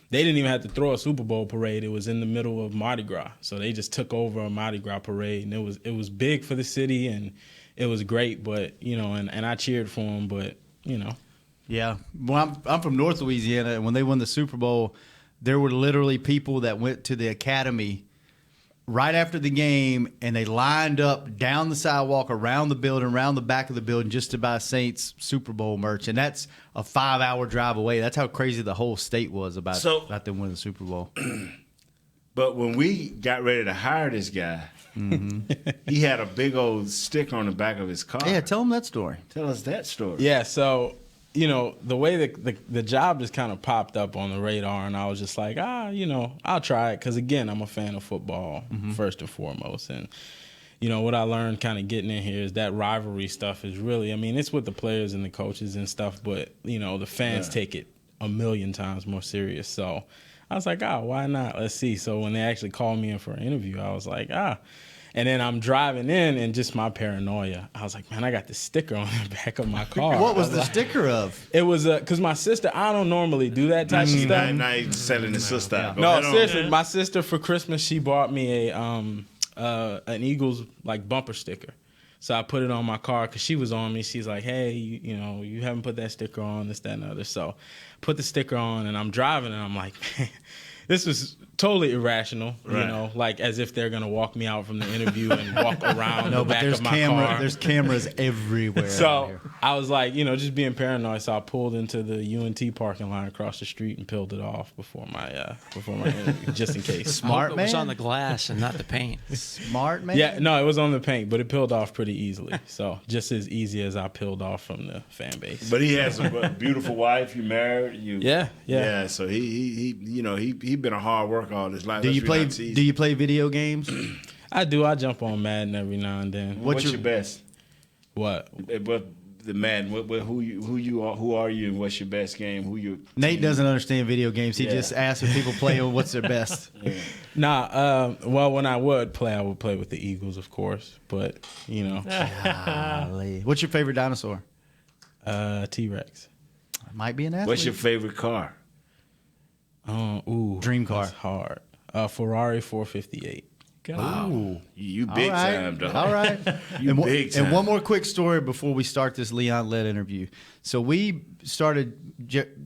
they didn't even have to throw a Super Bowl parade. It was in the middle of Mardi Gras. So they just took over a Mardi Gras parade, and it was big for the city, and it was great. But, you know, and I cheered for them, but, you know. Yeah. Well, I'm from North Louisiana, and when they won the Super Bowl, there were literally people that went to the academy right after the game, and they lined up down the sidewalk, around the building, around the back of the building, just to buy Saints Super Bowl merch. And that's a 5-hour drive away. That's how crazy the whole state was about them winning the Super Bowl. But when we got ready to hire this guy, he had a big old sticker on the back of his car. Yeah, tell him that story. Tell us that story. Yeah, so, you know, the way the job just kind of popped up on the radar, and I was just like, you know, I'll try it. Because, again, I'm a fan of football, first and foremost. And, you know, what I learned kind of getting in here is that rivalry stuff is really, I mean, it's with the players and the coaches and stuff, but, you know, the fans take it a million times more serious. So I was like, why not? Let's see. So when they actually called me in for an interview, I was like, And then I'm driving in, and just my paranoia. I was like, man, I got this sticker on the back of my car. What was the sticker of? It was because my sister, I don't normally do that type of stuff. Now you're selling the sister out. No, seriously, my sister for Christmas, she bought me an Eagles like bumper sticker. So I put it on my car because she was on me. She's like, hey, you know, you haven't put that sticker on, this, that, and the other. So put the sticker on, and I'm driving, and I'm like, man, this was totally irrational, you know, like as if they're going to walk me out from the interview and walk around the back of my car. There's cameras everywhere. So I was like, you know, just being paranoid. So I pulled into the UNT parking lot across the street and peeled it off before my interview, just in case. Smart man. It was on the glass and not the paint. Smart man. Yeah, no, it was on the paint, but it peeled off pretty easily. So just as easy as I peeled off from the fan base. But he has a beautiful wife. You married. Yeah. So he you know, he been a hard worker all his life. Do you play video games? I do. I jump on Madden every now and then. What's your best? What? But the Madden. Who are you, and what's your best game? Nate doesn't understand video games. He just asks if people play and what's their best. Well, when I would play with the Eagles, of course. But you know, what's your favorite dinosaur? T-Rex. Might be an athlete. What's your favorite car? Dream car. That's hard. Ferrari 458. Wow. You big time, dog. All right. Big time. And one more quick story before we start this Leon Lett interview. So we started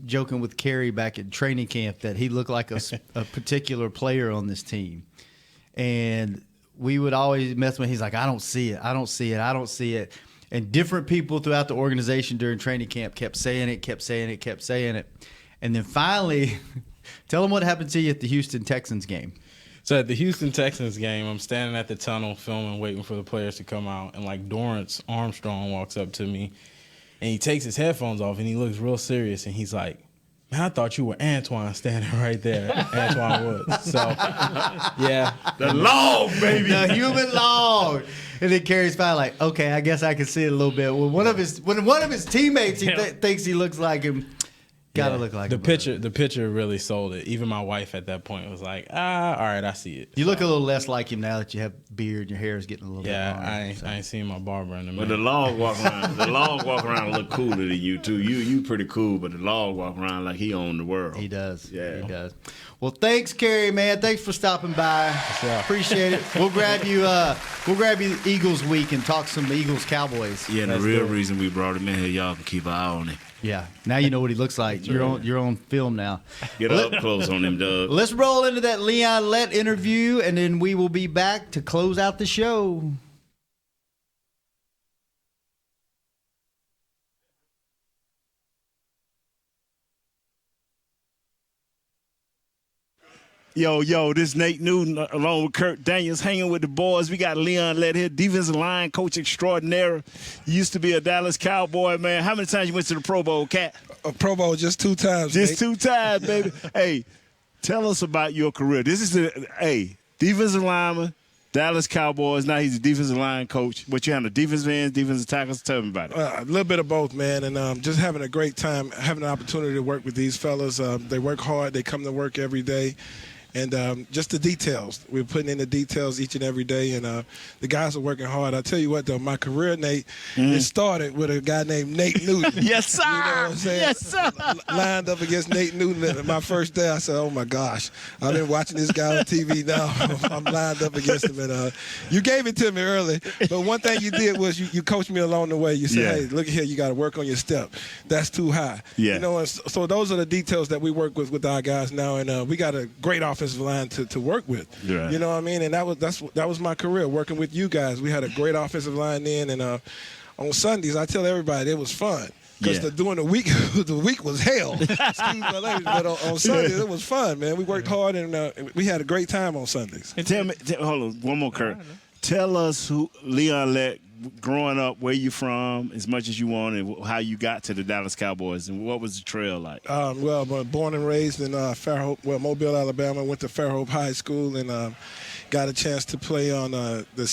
joking with Kerry back at training camp that he looked like a particular player on this team. And we would always mess with him. He's like, I don't see it. And different people throughout the organization during training camp kept saying it. And then finally, tell them what happened to you at the Houston Texans game. So at the Houston Texans game, I'm standing at the tunnel filming, waiting for the players to come out. And like Dorrance Armstrong walks up to me, and he takes his headphones off, and he looks real serious. And he's like, man, I thought you were Antoine standing right there. Antoine Woods. So, yeah. The log, baby. The human log. And then Kerry's finally like, okay, I guess I can see it a little bit. When one of his teammates thinks he looks like him, Gotta look like the him, picture. The picture really sold it. Even my wife at that point was like, all right, I see it. You look a little less like him now that you have beard and your hair is getting a little bit longer. I ain't seen my barber in a minute. But the long walk around look cooler than you too. You pretty cool, but the long walk around like he owned the world. He does. Yeah, he does. Well, thanks, Kerry, man. Thanks for stopping by. Appreciate it. We'll grab you. Eagles week and talk some Eagles Cowboys. Yeah, and the real reason we brought him in here, y'all can keep an eye on him. Yeah. Now you know what he looks like. You're on film now. Get up close on him, Doug. Let's roll into that Leon Lett interview, and then we will be back to close out the show. Yo, this Nate Newton along with Kurt Daniels hanging with the boys. We got Leon Lett here, defensive line coach extraordinaire. Used to be a Dallas Cowboy, man. How many times you went to the Pro Bowl, Cat? A Pro Bowl just 2 times. Just 2 times, baby. Hey, tell us about your career. This is defensive lineman, Dallas Cowboys. Now he's a defensive line coach. But you have the defensive ends, defensive tackles. Tell me about it. A little bit of both, man, and just having a great time, having an opportunity to work with these fellas. They work hard. They come to work every day. And just the details. We're putting in the details each and every day, and the guys are working hard. I tell you what, though, my career, Nate, it started with a guy named Nate Newton. Yes, sir. You know what I'm saying? Yes, sir. Lined up against Nate Newton. My first day, I said, oh, my gosh. I've been watching this guy on TV now. I'm lined up against him. And you gave it to me early, but one thing you did was you coached me along the way. You said, hey, look here, you got to work on your step. That's too high. Yeah. You know, and so those are the details that we work with our guys now, and we got a great offensive line to work with. Right. You know what I mean? And that was my career, working with you guys. We had a great offensive line then, and on Sundays, I tell everybody it was fun. Because during the week, the week was hell. Excuse my language, but on Sundays it was fun, man. We worked hard, and we had a great time on Sundays. Hold on, one more, Kurt. Tell us who Leon Lett, growing up, where you from, as much as you want, and how you got to the Dallas Cowboys, and what was the trail like? Well, born and raised in Mobile, Alabama. Went to Fairhope High School and got a chance to play on the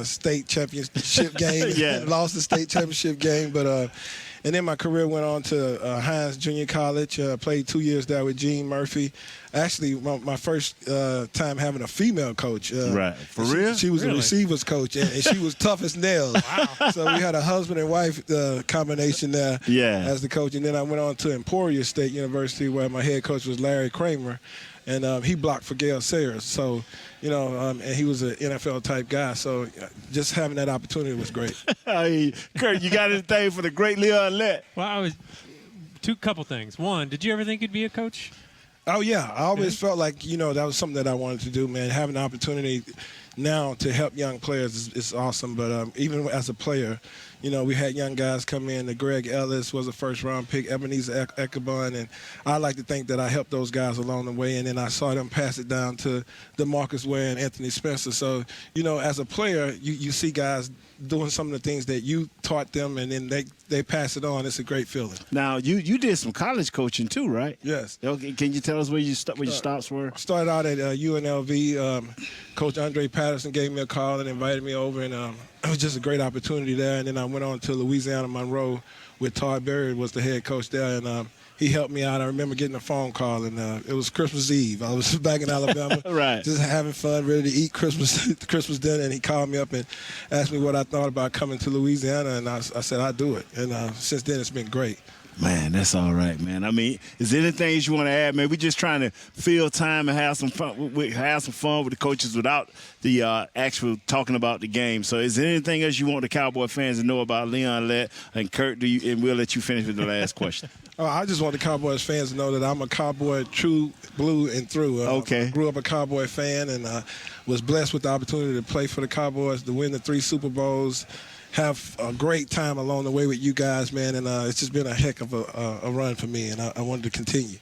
state championship game. Lost the state championship game, but and then my career went on to Hines Junior College. Played 2 years there with Gene Murphy. Actually, my first time having a female coach. Right. For real? She was a receivers coach, and she was tough as nails. Wow. So we had a husband and wife combination there as the coach. And then I went on to Emporia State University, where my head coach was Larry Kramer. And he blocked for Gale Sayers. So, you know, and he was an NFL-type guy. So just having that opportunity was great. Hey, Kurt, you got anything for the great Leon Lett? Well, couple things. One, did you ever think you'd be a coach? Oh, yeah. I always felt like, you know, that was something that I wanted to do, man. Having the opportunity now to help young players is awesome. But even as a player, you know, we had young guys come in. Greg Ellis was a first-round pick, Ebenezer Ekabun, and I like to think that I helped those guys along the way, and then I saw them pass it down to DeMarcus Ware and Anthony Spencer. So, you know, as a player, you see guys doing some of the things that you taught them, and then they pass it on. It's a great feeling. Now, you did some college coaching too, right? Yes. Okay, can you tell us where your stops were? I started out at UNLV. Coach Andre Patterson gave me a call and invited me over, and it was just a great opportunity there. And then I went on to Louisiana Monroe with Todd Berry was the head coach there, and he helped me out. I remember getting a phone call, and it was Christmas Eve. I was back in Alabama, right, just having fun, ready to eat Christmas dinner, and he called me up and asked me what I thought about coming to Louisiana, and I said I'd do it. And since then, it's been great. Man, that's all right, man. I mean, is there anything you want to add, man? We're just trying to fill time and have some fun. Have some fun with the coaches without the actual talking about the game. So, is there anything else you want the Cowboy fans to know about Leon Lett and Kurt? And we'll let you finish with the last question. I just want the Cowboys fans to know that I'm a Cowboy true blue and through. Okay. I grew up a Cowboy fan and was blessed with the opportunity to play for the Cowboys, to win the 3 Super Bowls. Have a great time along the way with you guys, man, and it's just been a heck of a run for me, and I wanted to continue.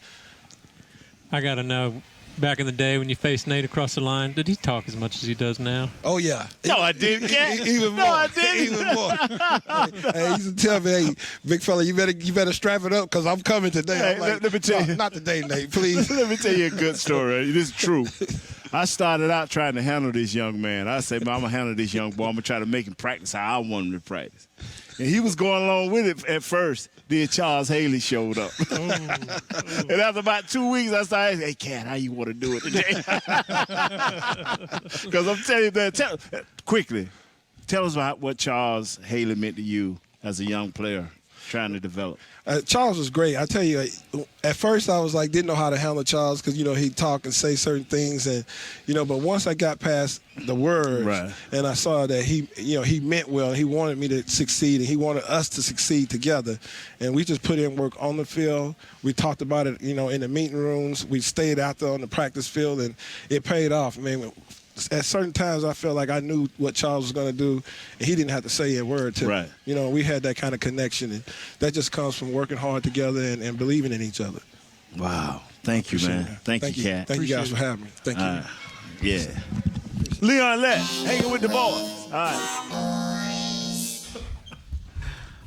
I got to know, back in the day when you faced Nate across the line, did he talk as much as he does now? Oh, yeah. No, I didn't. Even more. No, I didn't. Even more. Hey, he used to tell me, hey, big fella, you better strap it up because I'm coming today. Hey, I'm like, let me tell you. Not today, Nate, please. Let me tell you a good story. This is true. I started out trying to handle this young man. I said, man, I'm going to handle this young boy. I'm going to try to make him practice how I want him to practice. And he was going along with it at first. Then Charles Haley showed up. And after about 2 weeks, I started asking, hey, Cat, how you want to do it today? Because I'm telling you that. Quickly, tell us about what Charles Haley meant to you as a young player trying to develop. Charles was great. I tell you, at first I was like, didn't know how to handle Charles because, he'd talk and say certain things. And, but once I got past the words and I saw that he meant well, he wanted me to succeed and he wanted us to succeed together. And we just put in work on the field. We talked about it, in the meeting rooms. We stayed out there on the practice field and it paid off. I mean, at certain times I felt like I knew what Charles was going to do, and he didn't have to say a word to me. We had that kind of connection, and that just comes from working hard together and believing in each other. Wow. Thank you, man. Thank you, Cat. Thank you guys for having me. Thank you. Yeah. Leon Lett, hanging with the boys. All right.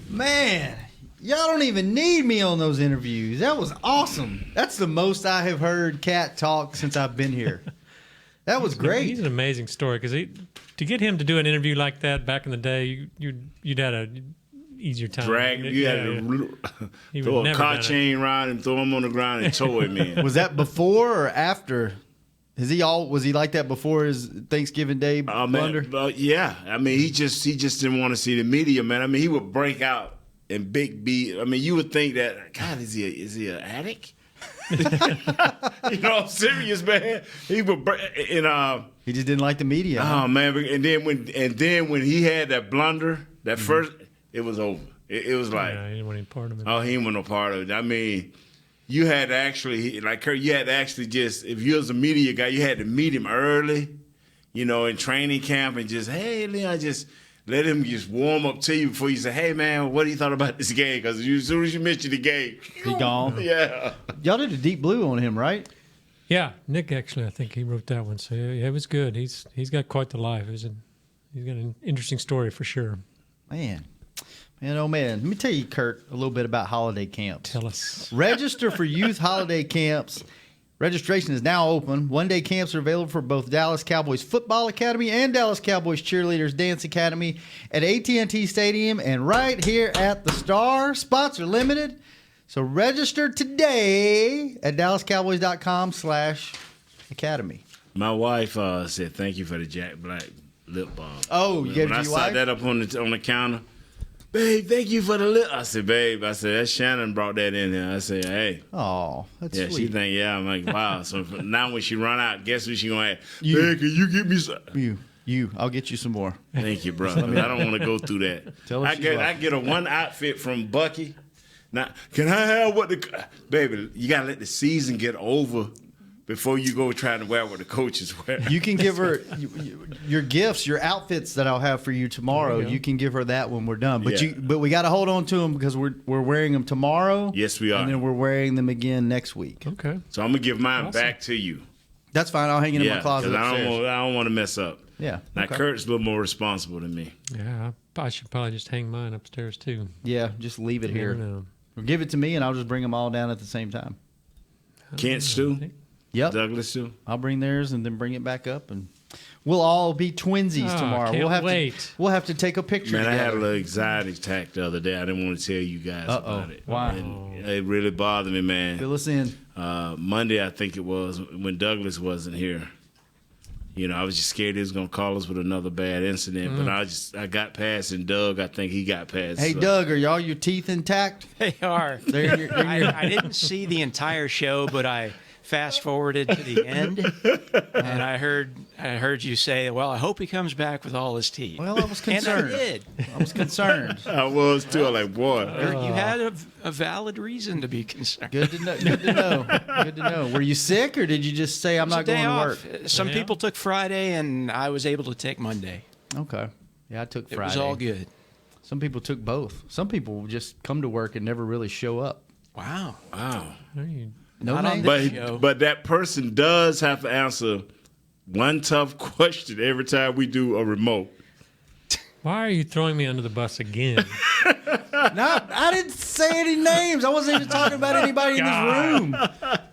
Man, y'all don't even need me on those interviews. That was awesome. That's the most I have heard Cat talk since I've been here. That was great. He's an amazing story because to get him to do an interview like that back in the day, you'd had a easier time. You had to throw a car chain around and throw him on the ground and tow him in. Was that before or after? Was he like that before his Thanksgiving Day blunder? Yeah. I mean, he just didn't want to see the media, man. I mean, he would break out in big B. I mean, you would think that, God, is he an addict? I'm serious, man. He would, he just didn't like the media. Oh man! And then when he had that blunder, that first, it was over. It was like, he didn't want any part of it. Oh, he didn't want no part of it. I mean, you had to actually, like Kurt, you had to actually just, if you was a media guy, you had to meet him early, in training camp, and just, hey, Leon, just let him just warm up to you before you say, hey, man, what do you thought about this game? Because as soon as you mention the game, he gone. Yeah. Y'all did a deep blue on him, right? Yeah, Nick actually, I think he wrote that one. So yeah, it was good. He's got quite the life. He's got an interesting story for sure. Man, oh man. Let me tell you, Kurt, a little bit about holiday camps. Tell us. Register for youth holiday camps. Registration is now open. One-day camps are available for both Dallas Cowboys Football Academy and Dallas Cowboys Cheerleaders Dance Academy at AT&T Stadium and right here at the Star. Spots are limited, so register today at dallascowboys.com/academy. My wife said thank you for the Jack Black lip balm. Oh, you gave it to your wife? When I saw that up on the counter, babe, thank you for the lip. I said, babe, that Shannon brought that in here. I said, hey. Oh, that's sweet. She think, I'm like, wow. So now when she run out, guess who she going to ask? Hey, can you get me some? I'll get you some more. Thank you, brother. I don't want to go through that. I get a one outfit from Bucky. Now, can I have baby, you got to let the season get over before you go trying to wear what the coaches wear. You can give her your gifts, your outfits that I'll have for you tomorrow. You can give her that when we're done. But but we got to hold on to them because we're wearing them tomorrow. Yes, we are. And then we're wearing them again next week. Okay. So I'm gonna give mine back to you. That's fine. I'll hang it in my closet upstairs. I don't want to mess up. Yeah. Now Kurt's a little more responsible than me. Yeah, I should probably just hang mine upstairs too. Yeah, just leave it here. Or give it to me, and I'll just bring them all down at the same time. Kent Stew? Yep. Douglas Stew? I'll bring theirs and then bring it back up, and we'll all be twinsies tomorrow. Can't wait. We'll have to take a picture Man, together. I had a little anxiety attack the other day. I didn't want to tell you guys about it. Why? And it really bothered me, man. Fill us in. Monday, I think it was, when Douglas wasn't here. I was just scared he was going to call us with another bad incident, but I got past, and Doug, I think he got past. Hey, Doug, are all your teeth intact? They are. I didn't see the entire show, but I fast forwarded to the end, and I heard you say, "Well, I hope he comes back with all his teeth." Well, I was concerned. And I did. I was concerned. I was too. I'm like, boy, you had a valid reason to be concerned. Good to know. Good to know. Good to know. Were you sick, or did you just say, "I'm not going to work"? Some people took Friday, and I was able to take Monday. Okay. Yeah, I took Friday. It was all good. Some people took both. Some people just come to work and never really show up. Wow. No name? But that person does have to answer one tough question every time we do a remote. Why are you throwing me under the bus again? No, I didn't say any names. I wasn't even talking about anybody in this room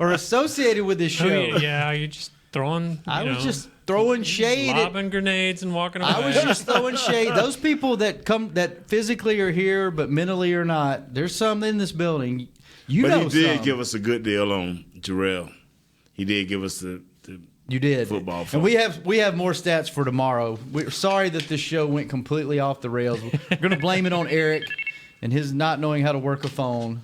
or associated with this show. You just throwing. I was just throwing shade. Lobbing grenades and walking away. I was just throwing shade. Those people that physically are here but mentally are not, there's some in this building. He did give us a good deal on Jarrell. He did give us the you did football phone. And we have more stats for tomorrow. We're sorry that this show went completely off the rails. We're going to blame it on Eric and his not knowing how to work a phone,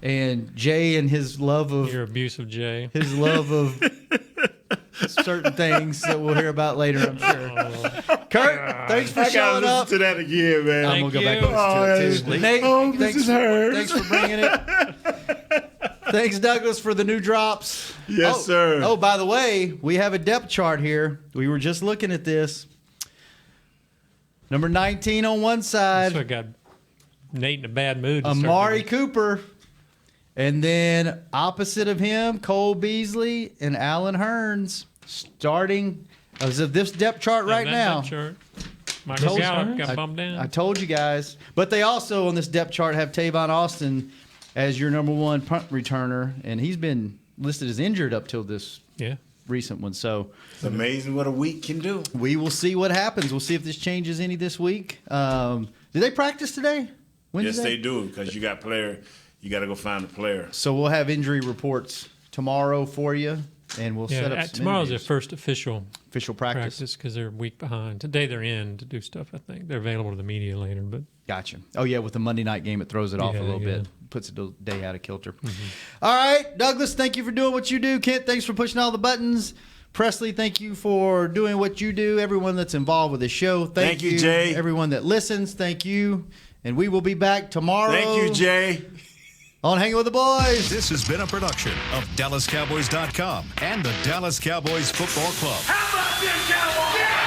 and Jay and his love of your abuse of Jay, his love of certain things that we'll hear about later, I'm sure. Kurt, thanks for showing up. To that again, man. I'm gonna go back and listen to it too. Nate, this is hers. Thanks for bringing it. Thanks, Douglas, for the new drops. Yes, sir. Oh, by the way, we have a depth chart here. We were just looking at this. Number 19 on one side. So I got Nate in a bad mood. Amari Cooper. And then opposite of him, Cole Beasley and Allen Hearns starting as of this depth chart right now. Depth chart. Michael Gallup got bumped down. I told you guys. But they also on this depth chart have Tavon Austin as your number one punt returner, and he's been listed as injured up till this recent one. So it's amazing what a week can do. We will see what happens. We'll see if this changes any this week. Did they practice today? Wednesday? Yes, they do, because you got player. You got to go find a player. So we'll have injury reports tomorrow for you, and we'll set up some tomorrow's interviews. their first official practice because they're a week behind. Today they're in to do stuff. I think they're available to the media later. But gotcha. Oh yeah, with the Monday night game, it throws it off a little bit, puts it a day out of kilter. All right, Douglas, thank you for doing what you do. Kent, thanks for pushing all the buttons. Presley, thank you for doing what you do. Everyone that's involved with the show, thank you, Jay. Everyone that listens, thank you. And we will be back tomorrow. Thank you, Jay. On Hanging with the Boys. This has been a production of DallasCowboys.com and the Dallas Cowboys Football Club. How about this, Cowboys? Yeah!